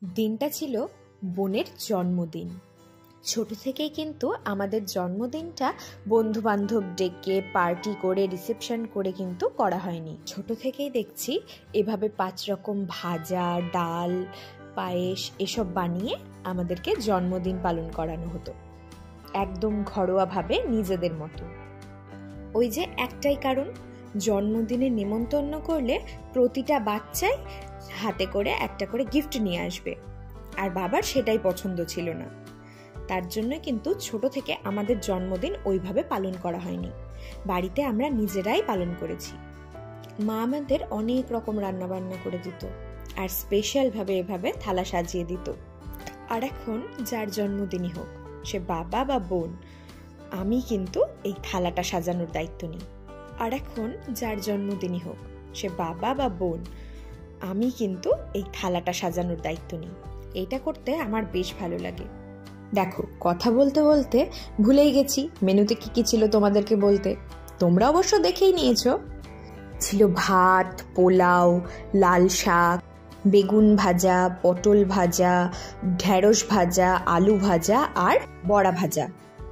দিনটা ছিল বোনের জন্মদিন। ছোট থেকেই কিন্তু আমাদের জন্মদিনটা বন্ধু বান্ধব ডেকে পার্টি করে রিসেপশন করে কিন্তু করা হয়নি। ছোট থেকেই দেখছি এভাবে 5 রকম ভাজা, ডাল, পায়েস এসব বানিয়ে আমাদেরকে জন্মদিন পালন করানো হতো, একদম ঘরোয়াভাবে নিজেদের মতো। ওই যে একটাই কারণ, জন্মদিনে নেমন্তন্ন করলে প্রতিটা বাচ্চাই হাতে করে একটা করে গিফট নিয়ে আসবে, আর বাবার সেটাই পছন্দ ছিল না। তার জন্য কিন্তু ছোট থেকে আমাদের জন্মদিন ওইভাবে পালন করা হয়নি, বাড়িতে আমরা নিজেরাই পালন করেছি। মা আমাদের অনেক রকম রান্না বান্না করে দিত, আর স্পেশাল ভাবে এভাবে থালা সাজিয়ে দিত। আর এখন যার জন্মদিনই হোক, সে বাবা বা বোন, আমি কিন্তু এই থালাটা সাজানোর দায়িত্ব নিই। আর এখন যার জন্মদিনই হোক, সে বাবা বা বোন, আমি কিন্তু এই থালাটা সাজানোর দায়িত্ব নিই। এটা করতে আমার বেশ ভালো লাগে। দেখো, কথা বলতে বলতে ভুলেই গেছি মেনুতে কি কি ছিল তোমাদেরকে বলতে। তোমরা অবশ্য দেখেই নিয়েছো। ছিল ভাত, পোলাও, লাল শাক, বেগুন ভাজা, পটল ভাজা, ঢেঁড়স ভাজা, আলু ভাজা আর বড়া ভাজা।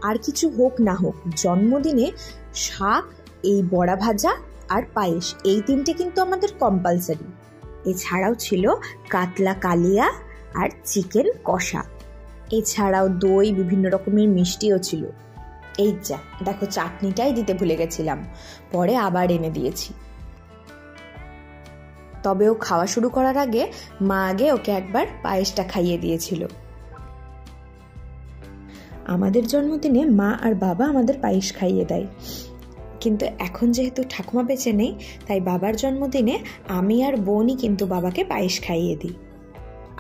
আর কিছু হোক না হোক, জন্মদিনে শাক, এই বড়া ভাজা আর পায়েস, এই তিনটে কিন্তু আমাদের কম্পালসারি। এছাড়াও ছিল কাতলা কালিয়া আর চিকেন কষা। এছাড়াও দই, বিভিন্ন রকমের মিষ্টিও ছিল। এই যা দেখো, চাটনিটাই দিতে ভুলে গেছিলাম, পরে আবার এনে দিয়েছি। তবে ও খাওয়া শুরু করার আগে মা আগে ওকে একবার পায়েসটা খাইয়ে দিয়েছিল। আমাদের জন্মদিনে মা আর বাবা আমাদের পায়েস খাইয়ে দেয়, কিন্তু এখন যেহেতু ঠাকুমা বেঁচে নেই, তাই বাবার জন্মদিনে আমি আর বোনই কিন্তু বাবাকে পায়েস খাইয়ে দিই।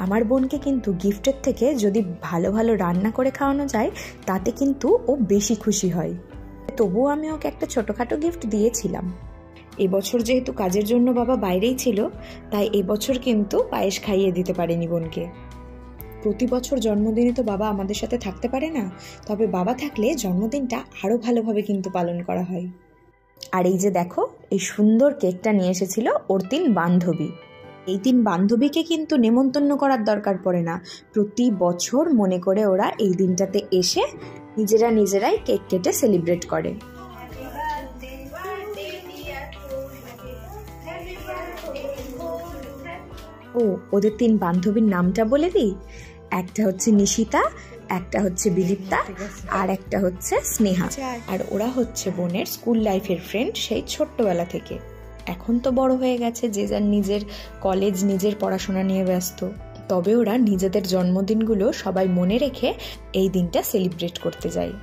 আমার বোনকে কিন্তু গিফটের থেকে যদি ভালো ভালো রান্না করে খাওয়ানো যায়, তাতে কিন্তু ও বেশি খুশি হয়। তবুও আমি ওকে একটা ছোটোখাটো গিফট দিয়েছিলাম। এবছর যেহেতু কাজের জন্য বাবা বাইরেই ছিল, তাই এবছর কিন্তু পায়েস খাইয়ে দিতে পারেনি বোনকে। প্রতি বছর জন্মদিনে তো বাবা আমাদের সাথে থাকতে পারে না, তবে বাবা থাকলে জন্মদিনটা আরও ভালোভাবে কিন্তু পালন করা হয়। আর এই যে দেখো, এই সুন্দর কেকটা নিয়ে এসেছিল ওর 3 বান্ধবী। এই 3 বান্ধবীকে কিন্তু নেমন্তন্ন করার দরকার পড়ে না, প্রতি বছর মনে করে ওরা এই দিনটাতে এসে নিজেরাই কেক কেটে সেলিব্রেট করে। ও, ওদের 3 বান্ধবীর নামটা বলে দিই। একটা হচ্ছে নিশিতা, একটা হচ্ছে বিদীপ্তা, আর একটা হচ্ছে স্নেহা। আর ওরা হচ্ছে বোনের স্কুল লাইফের ফ্রেন্ড সেই ছোট্টবেলা থেকে। এখন তো বড় হয়ে গেছে, যে যার নিজের কলেজ, নিজের পড়াশোনা নিয়ে ব্যস্ত। তবে ওরা নিজেদের জন্মদিনগুলো সবাই মনে রেখে এই দিনটা সেলিব্রেট করতে যায়।